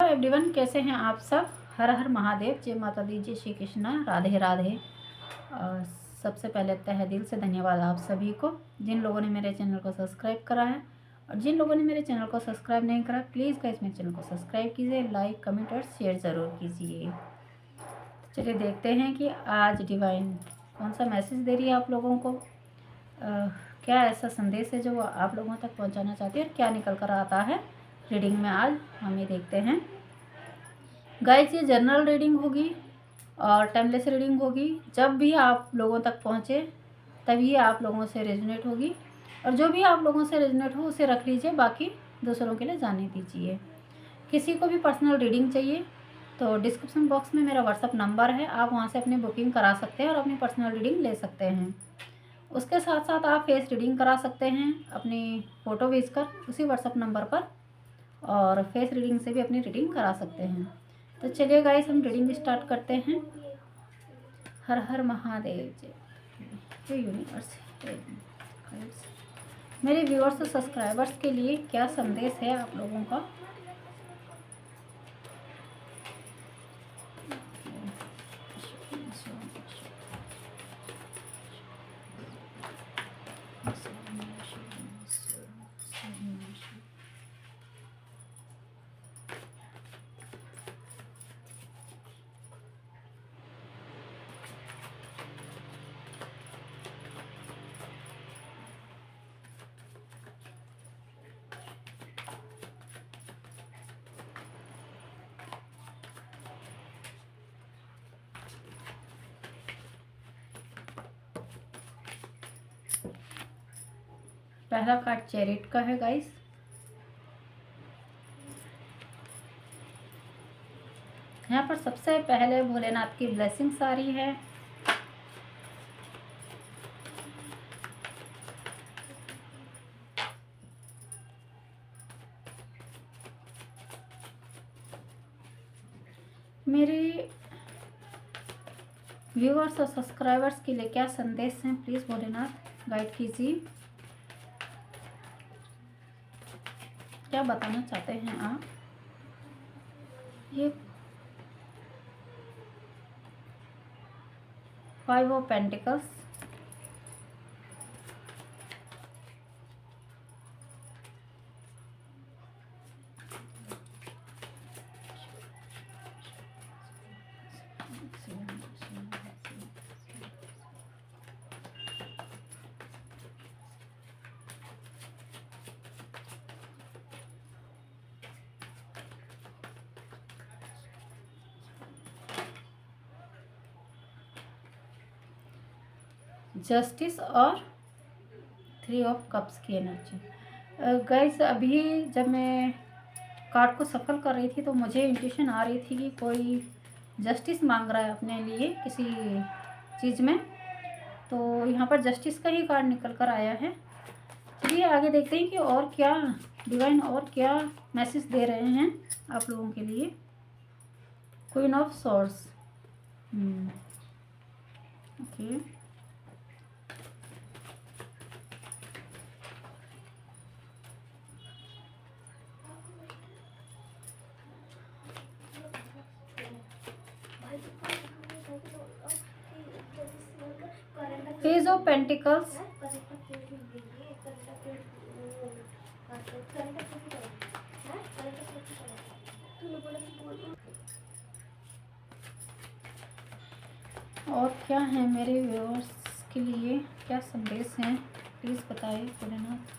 Everyone, कैसे हैं आप सब। हर हर महादेव, जय माता दी, जय श्री कृष्णा, राधे राधे। सबसे पहले तहे दिल से धन्यवाद आप सभी को, जिन लोगों ने मेरे चैनल को सब्सक्राइब करा है, और जिन लोगों ने मेरे चैनल को सब्सक्राइब नहीं करा, प्लीज़ गाइस मेरे चैनल को सब्सक्राइब कीजिए, लाइक कमेंट और शेयर ज़रूर कीजिए। चलिए देखते हैं कि आज डिवाइन कौन सा मैसेज दे रही है आप लोगों को। क्या ऐसा संदेश है जो वो आप लोगों तक पहुंचाना चाहती है, और क्या निकल कर आता है रीडिंग में आज हम ये देखते हैं। गाइस ये जनरल रीडिंग होगी और टाइमलेस रीडिंग होगी। जब भी आप लोगों तक पहुंचे तभी आप लोगों से रेजोनेट होगी, और जो भी आप लोगों से रेजोनेट हो उसे रख लीजिए, बाकी दूसरों के लिए जाने दीजिए। किसी को भी पर्सनल रीडिंग चाहिए तो डिस्क्रिप्शन बॉक्स में मेरा व्हाट्सअप नंबर है, आप वहां से अपनी बुकिंग करा सकते हैं और अपनी पर्सनल रीडिंग ले सकते हैं। उसके साथ साथ आप फेस रीडिंग करा सकते हैं अपनी फ़ोटो भेजकर उसी व्हाट्सअप नंबर पर, और फेस रीडिंग से भी अपनी रीडिंग करा सकते हैं। तो चलिए गाइस हम रीडिंग स्टार्ट करते हैं। हर हर महादेव, जय यूनिवर्स। मेरे व्यूअर्स और सब्सक्राइबर्स के लिए क्या संदेश है आप लोगों का। पहला कार्ड चैरिट का है गाइस। यहाँ पर सबसे पहले भोलेनाथ की ब्लेसिंग्स आ रही है। मेरे व्यूअर्स और सब्सक्राइबर्स के लिए क्या संदेश हैं, प्लीज़ भोलेनाथ गाइड कीजिए। क्या बताना चाहते हैं आप। ये 5 ऑफ पेंटिकल्स, जस्टिस और 3 ऑफ कप्स की एनर्जी। गाइस अभी जब मैं कार्ड को सफल कर रही थी तो मुझे इंट्यूशन आ रही थी कि कोई जस्टिस मांग रहा है अपने लिए किसी चीज़ में, तो यहाँ पर जस्टिस का ही कार्ड निकल कर आया है। चलिए आगे देखते हैं कि और क्या डिवाइन और क्या मैसेज दे रहे हैं आप लोगों के लिए। Queen of swords, okay. Page of pentacles, और क्या है मेरे व्यूअर्स के लिए, क्या संदेश हैं प्लीज़ बताइए भोलेनाथ।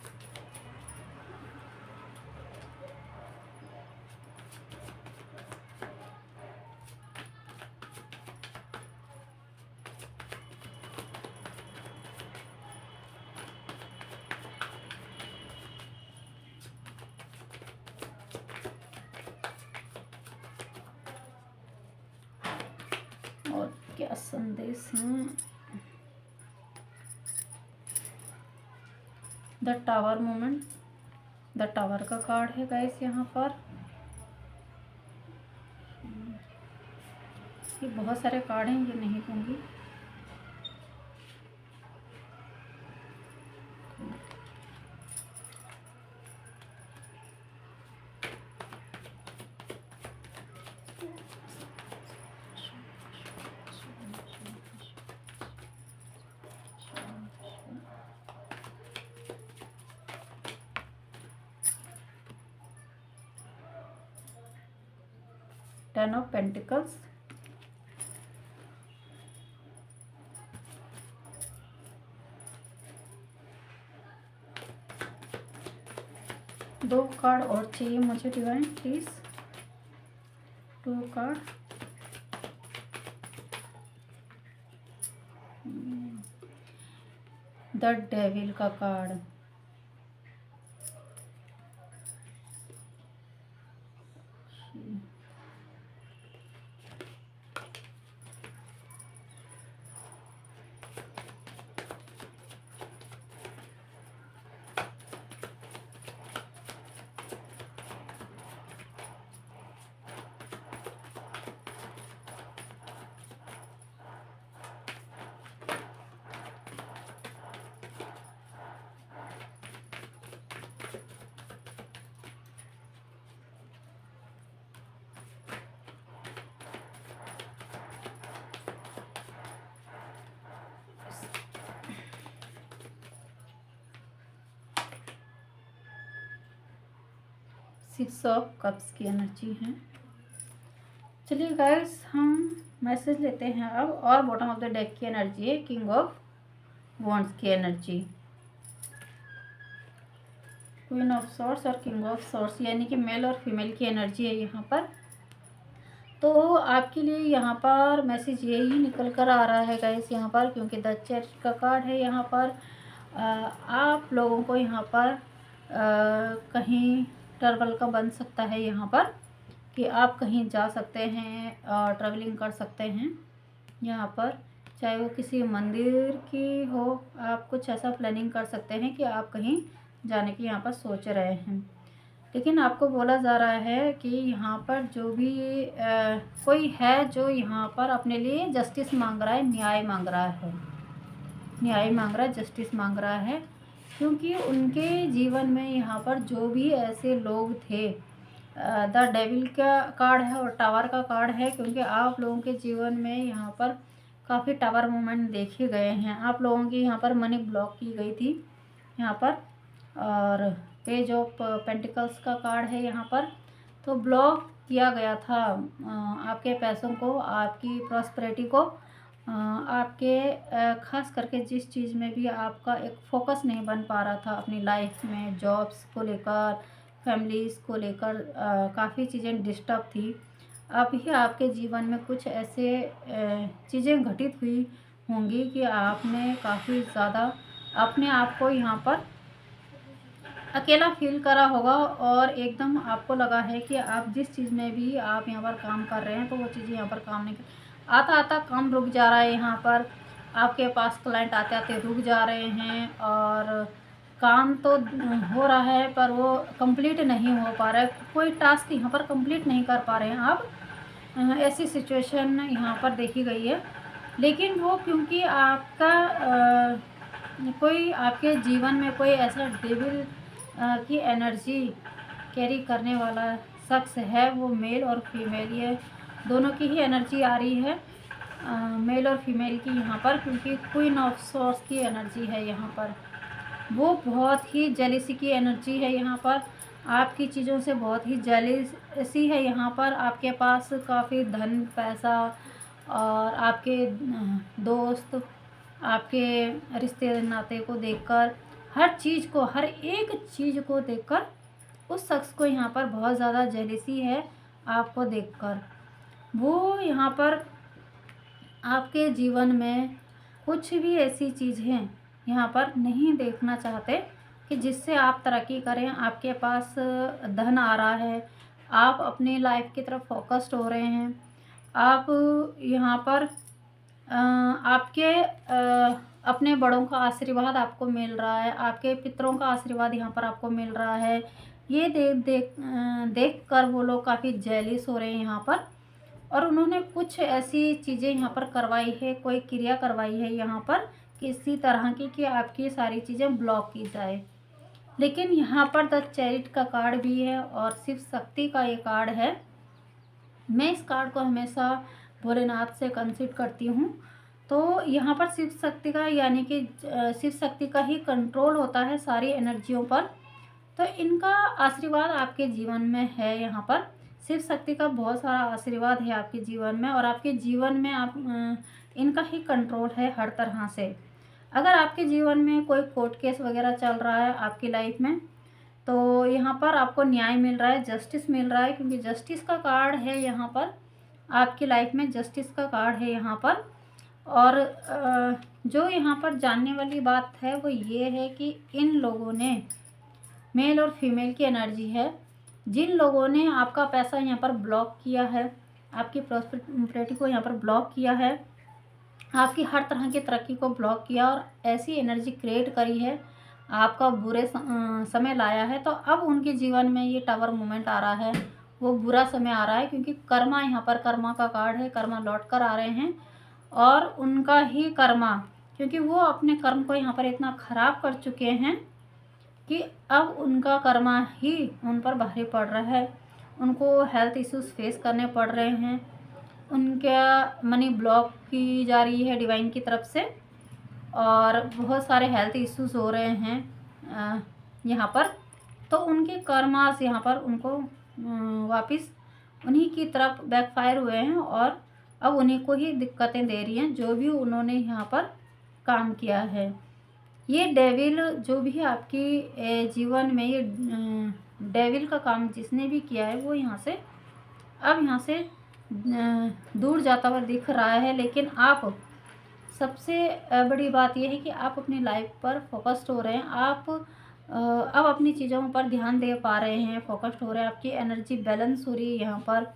और क्या संदेश हैं। The tower moment, the tower का कार्ड है गाइस यहाँ पर। ये बहुत सारे कार्ड हैं, ये नहीं दूंगी। 10 ऑफ पेंटिकल्स, दो कार्ड और चाहिए मुझे divine please, 2 card. The devil का कार्ड, सिक्स ऑफ कप्स की एनर्जी है। चलिए गाइस हम मैसेज लेते हैं अब। और बॉटम ऑफ द डेक की एनर्जी है किंग ऑफ वॉन्ड्स की एनर्जी, क्वीन ऑफ सॉर्ड्स और किंग ऑफ सॉर्ड्स, यानी कि मेल और फीमेल की एनर्जी है यहाँ पर। तो आपके लिए यहाँ पर मैसेज यही निकल कर आ रहा है गाइस यहाँ पर, क्योंकि द चर्च का कार्ड है यहाँ पर। आप लोगों को यहाँ पर कहीं ट्रैवल का बन सकता है यहाँ पर, कि आप कहीं जा सकते हैं, ट्रैवलिंग कर सकते हैं यहाँ पर, चाहे वो किसी मंदिर की हो। आप कुछ ऐसा प्लानिंग कर सकते हैं कि आप कहीं जाने की यहाँ पर सोच रहे हैं। लेकिन आपको बोला जा रहा है कि यहाँ पर जो भी कोई है जो यहाँ पर अपने लिए जस्टिस मांग रहा है, न्याय मांग रहा है, न्याय मांग रहा है, जस्टिस मांग रहा है, क्योंकि उनके जीवन में यहाँ पर जो भी ऐसे लोग थे, द डेविल का कार्ड है और टावर का कार्ड है, क्योंकि आप लोगों के जीवन में यहाँ पर काफ़ी टावर मूवमेंट देखे गए हैं। आप लोगों की यहाँ पर मनी ब्लॉक की गई थी यहाँ पर, और पेज ऑफ पेंटिकल्स का कार्ड है यहाँ पर। तो ब्लॉक किया गया था आपके पैसों को, आपकी प्रॉस्पेरिटी को, आपके खास करके जिस चीज़ में भी आपका एक फोकस नहीं बन पा रहा था अपनी लाइफ में, जॉब्स को लेकर, फैमिलीज़ को लेकर काफ़ी चीज़ें डिस्टर्ब थी। अभी आपके जीवन में कुछ ऐसे चीज़ें घटित हुई होंगी कि आपने काफ़ी ज़्यादा अपने आप को यहाँ पर अकेला फील करा होगा, और एकदम आपको लगा है कि आप जिस चीज़ में भी आप यहाँ पर काम कर रहे हैं तो वो चीज़ यहाँ पर काम नहीं कर, आता आता काम रुक जा रहा है यहाँ पर। आपके पास क्लाइंट आते आते रुक जा रहे हैं, और काम तो हो रहा है पर वो कंप्लीट नहीं हो पा रहा है, कोई टास्क यहाँ पर कंप्लीट नहीं कर पा रहे हैं आप। ऐसी सिचुएशन यहाँ पर देखी गई है। लेकिन वो क्योंकि आपका कोई आपके जीवन में कोई ऐसा डेविल की एनर्जी कैरी करने वाला शख्स है, वो मेल और फीमेल, ये दोनों की ही एनर्जी आ रही है, मेल और फीमेल की यहाँ पर, क्योंकि क्वीन ऑफ सॉर्ड्स की एनर्जी है यहाँ पर। वो बहुत ही जेलिसी की एनर्जी है यहाँ पर, आपकी चीज़ों से बहुत ही जेलिसी है यहाँ पर। आपके पास काफ़ी धन पैसा और आपके दोस्त, आपके रिश्ते नाते को देखकर, हर चीज़ को, हर एक चीज़ को देखकर उस शख्स को यहाँ पर बहुत ज़्यादा जेलिसी है आपको देखकर। वो यहाँ पर आपके जीवन में कुछ भी ऐसी चीज़ें यहाँ पर नहीं देखना चाहते कि जिससे आप तरक्की करें। आपके पास धन आ रहा है, आप अपनी लाइफ की तरफ फोकस्ड हो रहे हैं, आप यहाँ पर आपके अपने बड़ों का आशीर्वाद आपको मिल रहा है, आपके पितरों का आशीर्वाद यहाँ पर आपको मिल रहा है। ये देख कर वो लोग काफ़ी जेलिस हो रहे हैं यहाँ पर, और उन्होंने कुछ ऐसी चीज़ें यहाँ पर करवाई है, कोई क्रिया करवाई है यहाँ पर किसी तरह की कि आपकी सारी चीज़ें ब्लॉक की जाए। लेकिन यहाँ पर द चैरिट का कार्ड भी है और शिव शक्ति का ये कार्ड है। मैं इस कार्ड को हमेशा भोलेनाथ से कंसल्ट करती हूँ। तो यहाँ पर शिव शक्ति का, यानी कि शिव शक्ति का ही कंट्रोल होता है सारी एनर्जियों पर। तो इनका आशीर्वाद आपके जीवन में है यहाँ पर, शिव शक्ति का बहुत सारा आशीर्वाद है आपके जीवन में, और आपके जीवन में आप इनका ही कंट्रोल है हर तरह से। अगर आपके जीवन में कोई कोर्ट केस वगैरह चल रहा है आपकी लाइफ में, तो यहाँ पर आपको न्याय मिल रहा है, जस्टिस मिल रहा है, क्योंकि जस्टिस का कार्ड है यहाँ पर आपकी लाइफ में, जस्टिस का कार्ड है यहाँ पर। और जो यहाँ पर जानने वाली बात है वो ये है कि इन लोगों ने, मेल और फीमेल की एनर्जी है, जिन लोगों ने आपका पैसा यहाँ पर ब्लॉक किया है, आपकी प्रॉस्पेरिटी को यहाँ पर ब्लॉक किया है, आपकी हर तरह की तरक्की को ब्लॉक किया और ऐसी एनर्जी क्रिएट करी है, आपका बुरे समय लाया है, तो अब उनके जीवन में ये टावर मोमेंट आ रहा है, वो बुरा समय आ रहा है, क्योंकि कर्मा यहाँ पर, कर्मा का कार्ड है, कर्मा लौट कर आ रहे हैं। और उनका ही कर्मा, क्योंकि वो अपने कर्म को यहाँ पर इतना ख़राब कर चुके हैं कि अब उनका कर्मा ही उन पर भारी पड़ रहा है। उनको हेल्थ इश्यूज़ फेस करने पड़ रहे हैं, उनका मनी ब्लॉक की जा रही है डिवाइन की तरफ से, और बहुत सारे हेल्थ इश्यूज़ हो रहे हैं यहाँ पर। तो उनके कर्मास यहाँ पर उनको वापस उन्हीं की तरफ बैकफायर हुए हैं, और अब उन्हीं को ही दिक्कतें दे रही हैं जो भी उन्होंने यहाँ पर काम किया है। ये डेविल जो भी आपकी जीवन में, ये डेविल का काम जिसने भी किया है वो यहाँ से, अब यहाँ से दूर जाता हुआ दिख रहा है। लेकिन आप, सबसे बड़ी बात यह है कि आप अपनी लाइफ पर फोकस्ड हो रहे हैं, आप अब अपनी चीज़ों पर ध्यान दे पा रहे हैं, फोकस्ड हो रहे हैं, आपकी एनर्जी बैलेंस हो रही है यहाँ पर।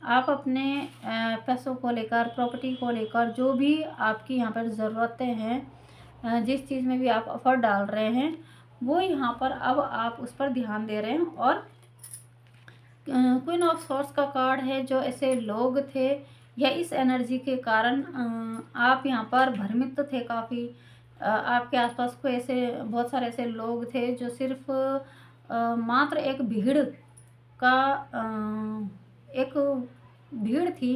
आप अपने पैसों को लेकर, प्रॉपर्टी को लेकर, जो भी आपकी यहाँ पर ज़रूरतें हैं, जिस चीज़ में भी आप एफर्ट डाल रहे हैं, वो यहाँ पर अब आप उस पर ध्यान दे रहे हैं। और क्वीन ऑफ सॉर्ड्स का कार्ड है, जो ऐसे लोग थे या इस एनर्जी के कारण आप यहाँ पर भ्रमित थे काफ़ी, आपके आसपास कोई ऐसे, बहुत सारे ऐसे लोग थे जो सिर्फ मात्र एक भीड़ का, एक भीड़ थी,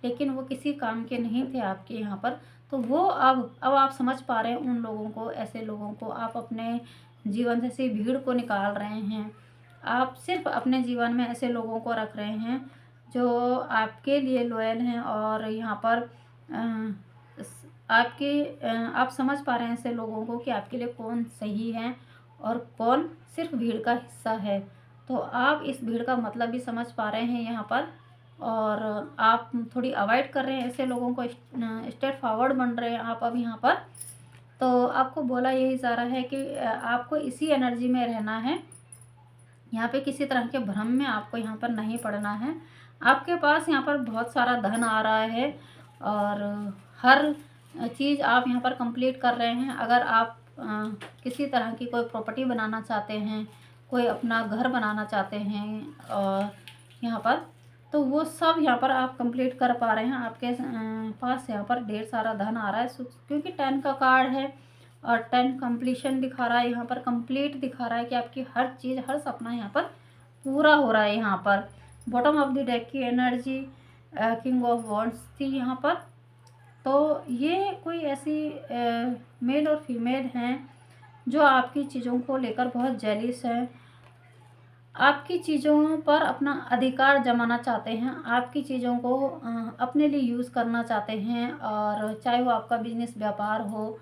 लेकिन वो किसी काम के नहीं थे आपके यहाँ पर। तो वो अब आप समझ पा रहे हैं उन लोगों को, ऐसे लोगों को आप अपने जीवन से भीड़ को निकाल रहे हैं। आप सिर्फ अपने जीवन में ऐसे लोगों को रख रहे हैं जो आपके लिए लॉयल हैं, और यहाँ पर आप समझ पा रहे हैं ऐसे लोगों को कि आपके लिए कौन सही है और कौन सिर्फ भीड़ का हिस्सा है। तो आप इस भीड़ का मतलब भी समझ पा रहे हैं यहाँ पर, और आप थोड़ी अवॉइड कर रहे हैं ऐसे लोगों को, स्ट्रेट फॉरवर्ड बन रहे हैं आप अब यहाँ पर। तो आपको बोला यही जा रहा है कि आपको इसी एनर्जी में रहना है, यहाँ पे किसी तरह के भ्रम में आपको यहाँ पर नहीं पड़ना है। आपके पास यहाँ पर बहुत सारा धन आ रहा है, और हर चीज़ आप यहाँ पर कंप्लीट कर रहे हैं। अगर आप किसी तरह की कोई प्रॉपर्टी बनाना चाहते हैं, कोई अपना घर बनाना चाहते हैं, और यहाँ पर तो वो सब यहाँ पर आप कंप्लीट कर पा रहे हैं। आपके पास यहाँ पर ढेर सारा धन आ रहा है, क्योंकि 10 का कार्ड है, और 10 कंप्लीशन दिखा रहा है यहाँ पर, कंप्लीट दिखा रहा है कि आपकी हर चीज़, हर सपना यहाँ पर पूरा हो रहा है। यहाँ पर बॉटम ऑफ द डेक की एनर्जी किंग ऑफ वॉन्ड्स थी यहाँ पर। तो ये कोई ऐसी मेल और फीमेल हैं जो आपकी चीज़ों को लेकर बहुत जेलिस है, आपकी चीज़ों पर अपना अधिकार जमाना चाहते हैं, आपकी चीज़ों को अपने लिए यूज़ करना चाहते हैं। और चाहे वो आपका बिजनेस, व्यापार हो,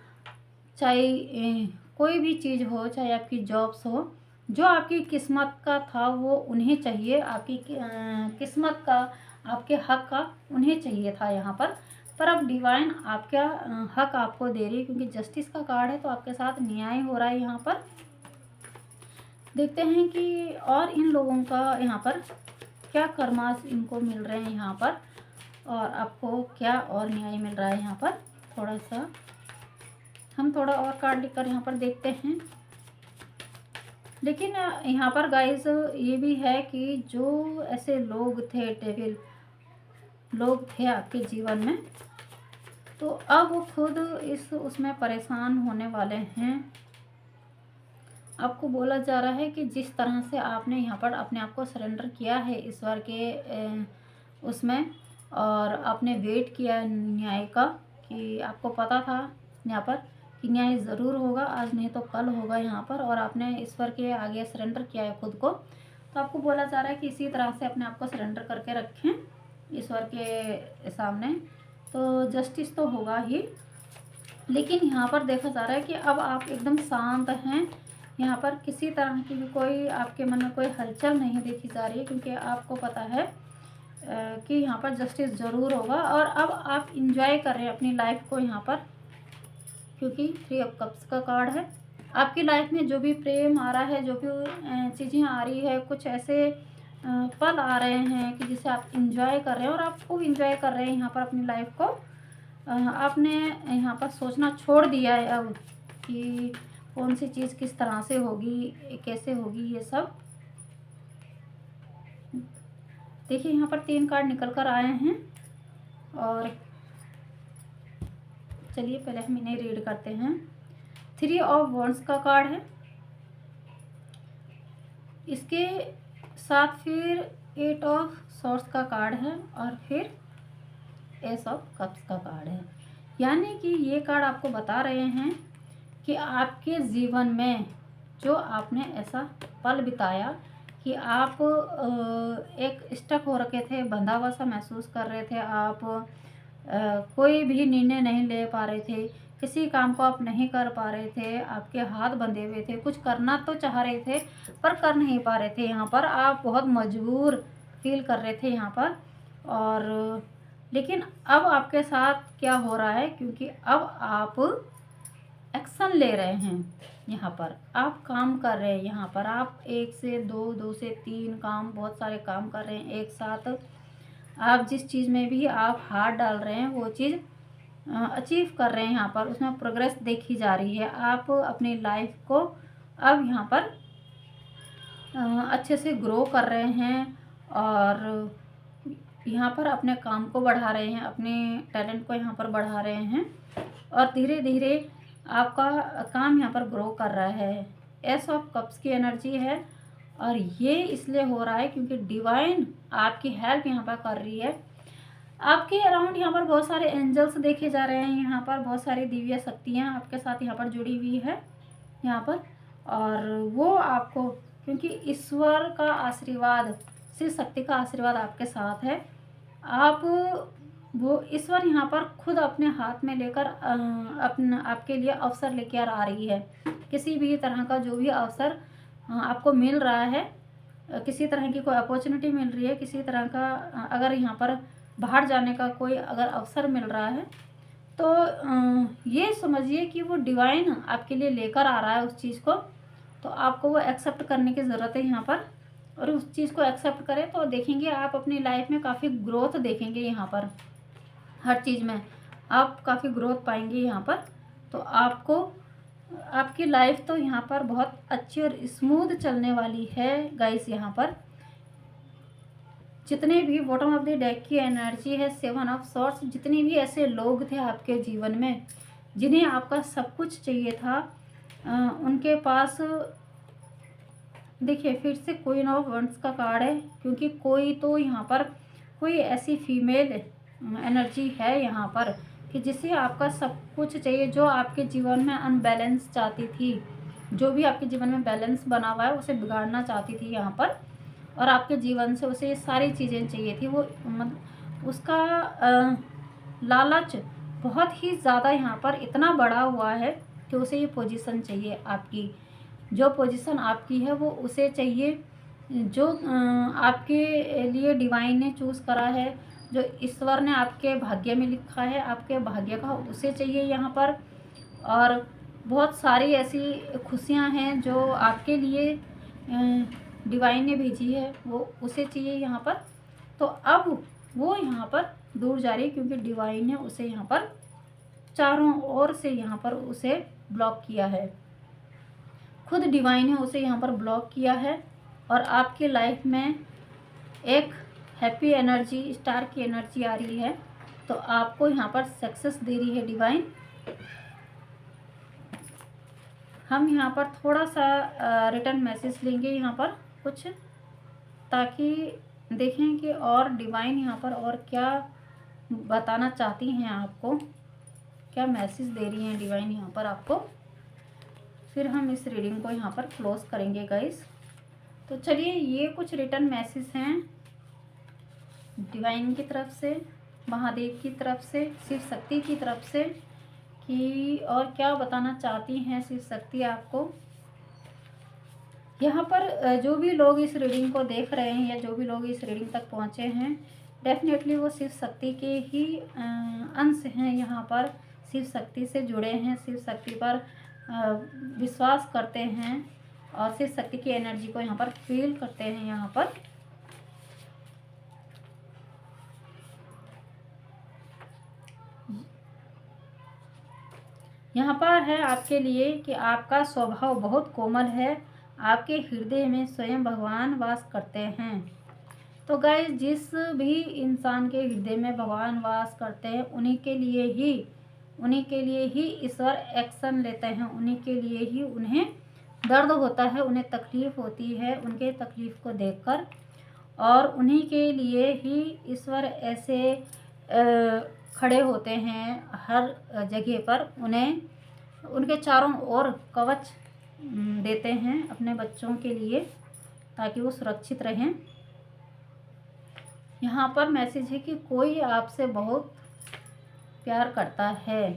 चाहे कोई भी चीज़ हो, चाहे आपकी जॉब्स हो, जो आपकी किस्मत का था वो उन्हें चाहिए, आपकी किस्मत का, आपके हक का उन्हें चाहिए था यहाँ पर अब डिवाइन आपका हक आपको दे रही है, क्योंकि जस्टिस का कार्ड है, तो आपके साथ न्याय हो रहा है यहाँ पर। देखते हैं कि और इन लोगों का यहाँ पर क्या कर्मास इनको मिल रहे हैं यहाँ पर, और आपको क्या और न्याय मिल रहा है यहाँ पर। थोड़ा सा हम थोड़ा और कार्ड लेकर यहाँ पर देखते हैं। लेकिन यहाँ पर गाइस ये भी है कि जो ऐसे लोग थे, डेविल लोग थे आपके जीवन में, तो अब वो खुद उसमें परेशान होने वाले हैं। आपको बोला जा रहा है कि जिस तरह से आपने यहाँ पर अपने आप को सरेंडर किया है ईश्वर के उसमें, और आपने वेट किया न्याय का, कि आपको पता था यहाँ पर कि न्याय ज़रूर होगा, आज नहीं तो कल होगा यहाँ पर, और आपने ईश्वर के आगे सरेंडर किया है खुद को। तो तो आपको बोला जा रहा है कि इसी तरह से अपने आप को सरेंडर करके रखें ईश्वर के सामने, तो जस्टिस तो होगा ही। लेकिन यहाँ पर देखा जा रहा है कि अब आप एकदम शांत हैं, यहाँ पर किसी तरह की भी कोई आपके मन में कोई हलचल नहीं देखी जा रही है, क्योंकि आपको पता है कि यहाँ पर जस्टिस ज़रूर होगा। और अब आप इंजॉय कर रहे हैं अपनी लाइफ को यहाँ पर, क्योंकि 3 ऑफ कप्स का कार्ड है। आपकी लाइफ में जो भी प्रेम आ रहा है, जो भी चीज़ें आ रही है, कुछ ऐसे पल आ रहे हैं कि जिसे आप इंजॉय कर रहे हैं और आप खूब इंजॉय कर रहे हैं यहाँ पर अपनी लाइफ को। आपने यहाँ पर सोचना छोड़ दिया है अब कि कौन सी चीज़ किस तरह से होगी, कैसे होगी, ये सब। देखिए यहाँ पर 3 कार्ड निकल कर आए हैं। और चलिए पहले हम इन्हें रीड करते हैं। 3 ऑफ वॉन्ड्स का कार्ड है, इसके साथ फिर 8 ऑफ सॉर्ड्स का कार्ड है और फिर एस ऑफ कप्स का कार्ड है। यानी कि ये कार्ड आपको बता रहे हैं कि आपके जीवन में जो आपने ऐसा पल बिताया कि आप एक स्टक हो रखे थे, बंधा हुआ सा महसूस कर रहे थे, आप कोई भी निर्णय नहीं ले पा रहे थे, किसी काम को आप नहीं कर पा रहे थे, आपके हाथ बंधे हुए थे, कुछ करना तो चाह रहे थे पर कर नहीं पा रहे थे। यहाँ पर आप बहुत मजबूर फील कर रहे थे यहाँ पर। और लेकिन अब आपके साथ क्या हो रहा है, क्योंकि अब आप एक्शन ले रहे हैं, यहाँ पर आप काम कर रहे हैं, यहाँ पर आप 1 से 2, 2 से 3 काम, बहुत सारे काम कर रहे हैं एक साथ। आप जिस चीज़ में भी आप हाथ डाल रहे हैं वो चीज़ अचीव कर रहे हैं, यहाँ पर उसमें प्रोग्रेस देखी जा रही है। आप अपनी लाइफ को अब यहाँ पर अच्छे से ग्रो कर रहे हैं और यहाँ पर अपने काम को बढ़ा रहे हैं, अपने टैलेंट को यहाँ पर बढ़ा रहे हैं और धीरे धीरे आपका काम यहाँ पर ग्रो कर रहा है। एस ऑफ कप्स की एनर्जी है और ये इसलिए हो रहा है क्योंकि डिवाइन आपकी हेल्प यहाँ पर कर रही है। आपके अराउंड यहाँ पर बहुत सारे एंजल्स देखे जा रहे हैं, यहाँ पर बहुत सारी दिव्य शक्तियाँ आपके साथ यहाँ पर जुड़ी हुई है यहाँ पर। और वो आपको, क्योंकि ईश्वर का आशीर्वाद, शिव शक्ति का आशीर्वाद आपके साथ है, आप वो ईश्वर यहाँ पर खुद अपने हाथ में लेकर अपना आपके लिए अवसर लेकर आ रही है। किसी भी तरह का जो भी अवसर आपको मिल रहा है, किसी तरह की कोई अपॉर्चुनिटी मिल रही है, किसी तरह का अगर यहाँ पर बाहर जाने का कोई अगर अवसर मिल रहा है, तो ये समझिए कि वो डिवाइन आपके लिए लेकर आ रहा है उस चीज़ को। तो आपको वो एक्सेप्ट करने की ज़रूरत है यहाँ पर, और उस चीज़ को एक्सेप्ट करें तो देखेंगे आप अपनी लाइफ में काफ़ी ग्रोथ देखेंगे। यहाँ पर हर चीज़ में आप काफ़ी ग्रोथ पाएंगे यहाँ पर। तो आपको आपकी लाइफ तो यहाँ पर बहुत अच्छी और स्मूथ चलने वाली है गाइस। यहाँ पर जितने भी बॉटम ऑफ द डेक की एनर्जी है, 7 ऑफ सॉर्ड्स, जितने भी ऐसे लोग थे आपके जीवन में जिन्हें आपका सब कुछ चाहिए था, उनके पास देखिए फिर से क्वीन ऑफ वंड्स का कार्ड है, क्योंकि कोई तो यहाँ पर कोई ऐसी फीमेल एनर्जी है यहाँ पर कि जिसे आपका सब कुछ चाहिए, जो आपके जीवन में अनबैलेंस चाहती थी, जो भी आपके जीवन में बैलेंस बना हुआ है उसे बिगाड़ना चाहती थी यहाँ पर, और आपके जीवन से उसे ये सारी चीज़ें चाहिए थी। वो उसका लालच बहुत ही ज़्यादा यहाँ पर इतना बड़ा हुआ है कि उसे ये पोजीशन चाहिए, आपकी जो पोजीशन आपकी है वो उसे चाहिए, जो आपके लिए डिवाइन ने चूज़ करा है, जो ईश्वर ने आपके भाग्य में लिखा है, आपके भाग्य का उसे चाहिए यहाँ पर। और बहुत सारी ऐसी खुशियाँ हैं जो आपके लिए डिवाइन ने भेजी है, वो उसे चाहिए यहाँ पर। तो अब वो यहाँ पर दूर जा रही है, क्योंकि डिवाइन ने उसे यहाँ पर चारों ओर से यहाँ पर उसे ब्लॉक किया है, खुद डिवाइन ने उसे यहाँ पर ब्लॉक किया है। और आपकी लाइफ में एक हैप्पी एनर्जी, स्टार की एनर्जी आ रही है, तो आपको यहाँ पर सक्सेस दे रही है डिवाइन। हम यहाँ पर थोड़ा सा रिटर्न मैसेज लेंगे यहाँ पर कुछ, ताकि देखें कि और डिवाइन यहाँ पर और क्या बताना चाहती हैं आपको, क्या मैसेज दे रही हैं डिवाइन यहाँ पर आपको। फिर हम इस रीडिंग को यहाँ पर क्लोज करेंगे गाइस। तो चलिए, ये कुछ रिटर्न मैसेज हैं डिवाइन की तरफ से, महादेव की तरफ से, शिव शक्ति की तरफ से, कि और क्या बताना चाहती हैं शिव शक्ति आपको। यहाँ पर जो भी लोग इस रीडिंग को देख रहे हैं या जो भी लोग इस रीडिंग तक पहुँचे हैं, डेफिनेटली वो शिव शक्ति के ही अंश हैं। यहाँ पर शिव शक्ति से जुड़े हैं, शिव शक्ति पर विश्वास करते हैं और शिव शक्ति की एनर्जी को यहाँ पर फील करते हैं। यहाँ पर है आपके लिए कि आपका स्वभाव बहुत कोमल है, आपके हृदय में स्वयं भगवान वास करते हैं। तो गाइस, जिस भी इंसान के हृदय में भगवान वास करते हैं, उन्हीं के लिए ही ईश्वर एक्शन लेते हैं, उन्हीं के लिए ही उन्हें दर्द होता है, उन्हें तकलीफ़ होती है उनके तकलीफ़ को देखकर, और उन्हीं के लिए ही ईश्वर ऐसे खड़े होते हैं हर जगह पर, उन्हें उनके चारों ओर कवच देते हैं अपने बच्चों के लिए, ताकि वो सुरक्षित रहें। यहाँ पर मैसेज है कि कोई आपसे बहुत प्यार करता है।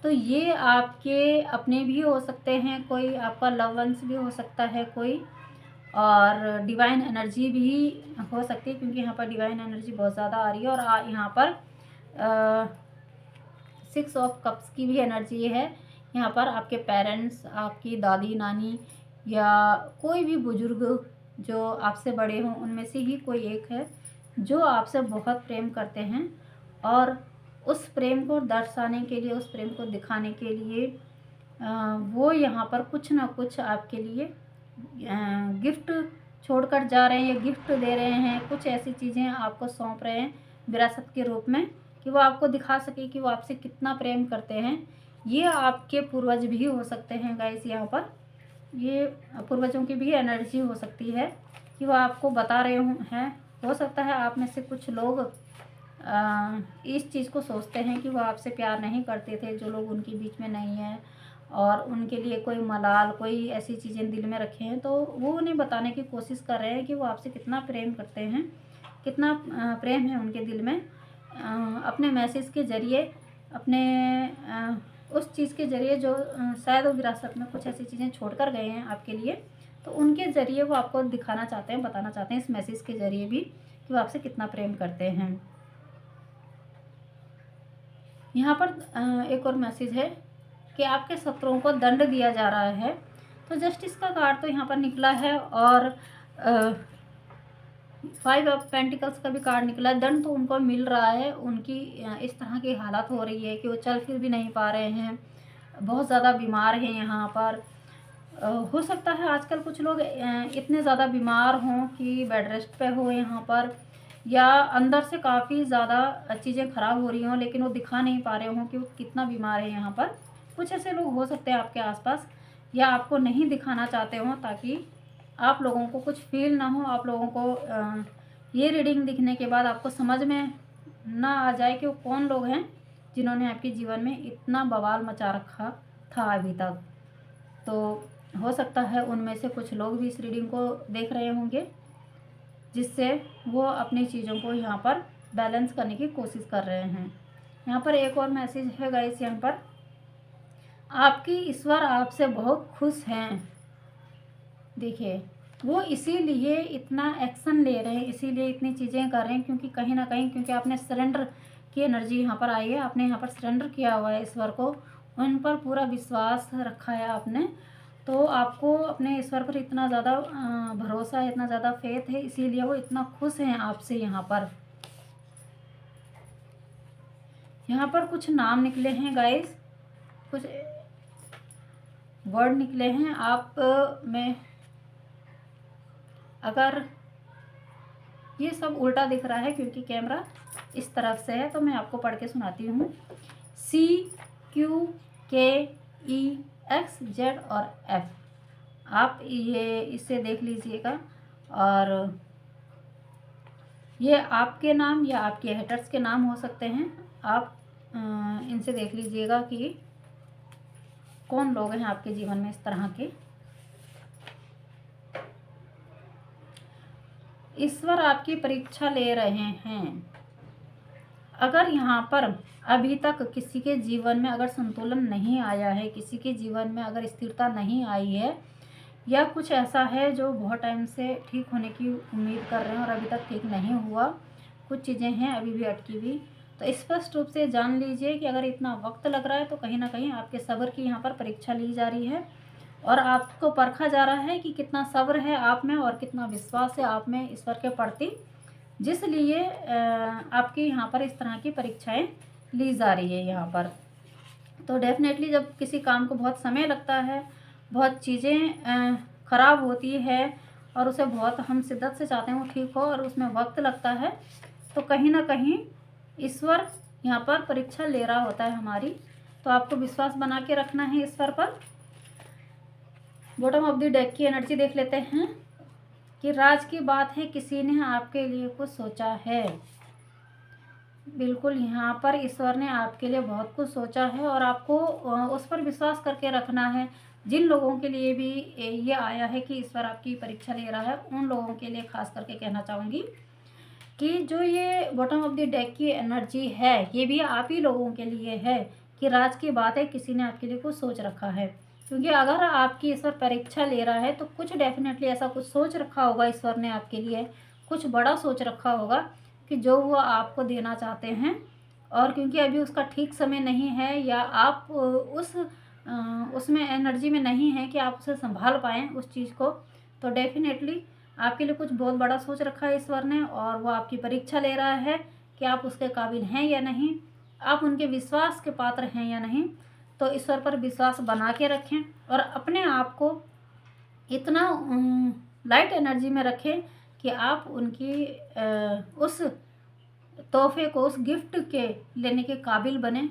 तो ये आपके अपने भी हो सकते हैं, कोई आपका लव वंस भी हो सकता है कोई, और डिवाइन एनर्जी भी हो सकती है, क्योंकि यहाँ पर डिवाइन एनर्जी बहुत ज़्यादा आ रही है। और यहाँ पर 6 ऑफ कप्स की भी एनर्जी है। यहाँ पर आपके पेरेंट्स, आपकी दादी नानी या कोई भी बुजुर्ग जो आपसे बड़े हों, उनमें से ही कोई एक है जो आपसे बहुत प्रेम करते हैं, और उस प्रेम को दर्शाने के लिए, उस प्रेम को दिखाने के लिए वो यहाँ पर कुछ ना कुछ आपके लिए गिफ्ट छोड़कर जा रहे हैं या गिफ्ट दे रहे हैं। कुछ ऐसी चीज़ें आपको सौंप रहे हैं विरासत के रूप में, कि वो आपको दिखा सके कि वो आपसे कितना प्रेम करते हैं। ये आपके पूर्वज भी हो सकते हैं गाइस। यहाँ पर ये पूर्वजों की भी एनर्जी हो सकती है कि वो आपको बता रहे हैं। हो सकता है आप में से कुछ लोग इस चीज़ को सोचते हैं कि वो आपसे प्यार नहीं करते थे, जो लोग उनके बीच में नहीं हैं, और उनके लिए कोई मलाल, कोई ऐसी चीज़ें दिल में रखे हैं, तो वो उन्हें बताने की कोशिश कर रहे हैं कि वो आपसे कितना प्रेम करते हैं, कितना प्रेम है उनके दिल में। अपने मैसेज के ज़रिए, अपने उस चीज़ के ज़रिए जो शायद वो विरासत में कुछ ऐसी चीज़ें छोड़ कर गए हैं आपके लिए, तो उनके ज़रिए वो आपको दिखाना चाहते हैं, बताना चाहते हैं इस मैसेज के ज़रिए भी कि वो आपसे कितना प्रेम करते हैं। यहाँ पर एक और मैसेज है कि आपके शत्रुओं को दंड दिया जा रहा है। तो जस्टिस का कार्ड तो यहाँ पर निकला है, और 5 ऑफ पेंटिकल्स का भी कार्ड निकला है। दंड तो उनको मिल रहा है, उनकी इस तरह की हालत हो रही है कि वो चल फिर भी नहीं पा रहे हैं, बहुत ज़्यादा बीमार हैं यहाँ पर। हो सकता है आजकल कुछ लोग इतने ज़्यादा बीमार हों कि बेड रेस्ट पे हो यहाँ पर, या अंदर से काफ़ी ज़्यादा चीज़ें ख़राब हो रही हों, लेकिन वो दिखा नहीं पा रहे हों कि वो कितना बीमार है यहाँ पर। कुछ ऐसे लोग हो सकते हैं आपके आसपास, या आपको नहीं दिखाना चाहते हों, ताकि आप लोगों को कुछ फील ना हो, आप लोगों को ये रीडिंग दिखने के बाद आपको समझ में ना आ जाए कि वो कौन लोग हैं जिन्होंने आपके जीवन में इतना बवाल मचा रखा था अभी तक। तो हो सकता है उनमें से कुछ लोग भी इस रीडिंग को देख रहे होंगे, जिससे वो अपनी चीज़ों को यहाँ पर बैलेंस करने की कोशिश कर रहे हैं। यहाँ पर एक और मैसेज है गाइस, यहाँ पर आपकी ईश्वर आपसे बहुत खुश हैं। देखिए, वो इसीलिए इतना एक्शन ले रहे हैं, इसीलिए इतनी चीज़ें कर रहे हैं, क्योंकि कहीं ना कहीं, क्योंकि आपने सरेंडर की एनर्जी यहाँ पर आई है, आपने यहाँ पर सरेंडर किया हुआ है ईश्वर को, उन पर पूरा विश्वास रखा है आपने। तो आपको अपने ईश्वर पर इतना ज़्यादा भरोसा है, इतना ज़्यादा फेथ है, इसीलिए वो इतना खुश हैं आपसे। यहाँ पर कुछ नाम निकले हैं गाइस, कुछ वर्ड निकले हैं। आप में अगर ये सब उल्टा दिख रहा है क्योंकि कैमरा इस तरफ से है, तो मैं आपको पढ़ के सुनाती हूँ। CQKEXZ और F, आप ये इससे देख लीजिएगा, और ये आपके नाम या आपके हेटर्स के नाम हो सकते हैं। आप इनसे देख लीजिएगा कि कौन लोग हैं आपके जीवन में इस तरह के। ईश्वर आपकी परीक्षा ले रहे हैं। अगर यहाँ पर अभी तक किसी के जीवन में अगर संतुलन नहीं आया है, किसी के जीवन में अगर स्थिरता नहीं आई है, या कुछ ऐसा है जो बहुत टाइम से ठीक होने की उम्मीद कर रहे हैं और अभी तक ठीक नहीं हुआ, कुछ चीज़ें हैं अभी भी अटकी हुई, तो स्पष्ट रूप से जान लीजिए कि अगर इतना वक्त लग रहा है तो कहीं ना कहीं आपके सब्र की यहाँ पर परीक्षा ली जा रही है और आपको परखा जा रहा है कि कितना सब्र है आप में और कितना विश्वास है आप में ईश्वर के प्रति, जिसलिए आपकी यहाँ पर इस तरह की परीक्षाएं ली जा रही है यहाँ पर। तो डेफिनेटली जब किसी काम को बहुत समय लगता है, बहुत चीज़ें ख़राब होती है और उसे बहुत हम शिद्दत से चाहते हैं वो ठीक हो और उसमें वक्त लगता है, तो कहीं ना कहीं ईश्वर यहाँ पर परीक्षा ले रहा होता है हमारी। तो आपको विश्वास बना के रखना है ईश्वर पर। बॉटम ऑफ द डेक की एनर्जी देख लेते हैं कि राज की बात है, किसी ने आपके लिए कुछ सोचा है। बिल्कुल यहाँ पर ईश्वर ने आपके लिए बहुत कुछ सोचा है और आपको उस पर विश्वास करके रखना है। जिन लोगों के लिए भी ये आया है कि ईश्वर आपकी परीक्षा ले रहा है, उन लोगों के लिए खास करके कहना चाहूँगी कि जो ये बॉटम ऑफ द डेक की एनर्जी है, ये भी आप ही लोगों के लिए है कि राज की बात है, किसी ने आपके लिए कुछ सोच रखा है। क्योंकि अगर आपकी ईश्वर परीक्षा ले रहा है तो कुछ डेफिनेटली ऐसा कुछ सोच रखा होगा ईश्वर ने आपके लिए, कुछ बड़ा सोच रखा होगा कि जो वो आपको देना चाहते हैं। और क्योंकि अभी उसका ठीक समय नहीं है या आप उसमें एनर्जी में नहीं है कि आप उसे संभाल पाएँ उस चीज़ को, तो डेफिनेटली आपके लिए कुछ बहुत बड़ा सोच रखा है ईश्वर ने और वो आपकी परीक्षा ले रहा है कि आप उसके काबिल हैं या नहीं, आप उनके विश्वास के पात्र हैं या नहीं। तो ईश्वर पर विश्वास बना के रखें और अपने आप को इतना लाइट एनर्जी में रखें कि आप उनकी उस तोहफे को, उस गिफ्ट के लेने के काबिल बने।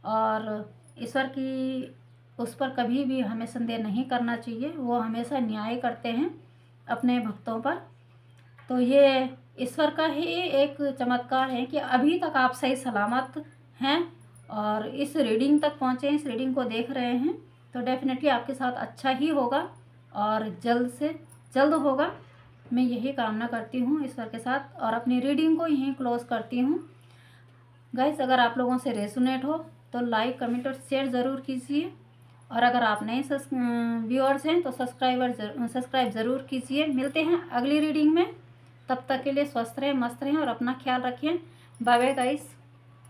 और ईश्वर की उस पर कभी भी हमें संदेह नहीं करना चाहिए, वो हमेशा न्याय करते हैं अपने भक्तों पर। तो ये ईश्वर का ही एक चमत्कार है कि अभी तक आप सही सलामत हैं और इस रीडिंग तक पहुँचे, इस रीडिंग को देख रहे हैं, तो डेफिनेटली आपके साथ अच्छा ही होगा और जल्द से जल्द होगा। मैं यही कामना करती हूँ ईश्वर के साथ और अपनी रीडिंग को यहीं क्लोज करती हूँ। गाइस, अगर आप लोगों से रेसोनेट हो तो लाइक, कमेंट और शेयर ज़रूर कीजिए और अगर आप नए व्यूअर्स हैं तो सब्सक्राइब ज़रूर कीजिए। मिलते हैं अगली रीडिंग में, तब तक के लिए स्वस्थ रहें, मस्त रहें और अपना ख्याल रखें। Bye bye guys.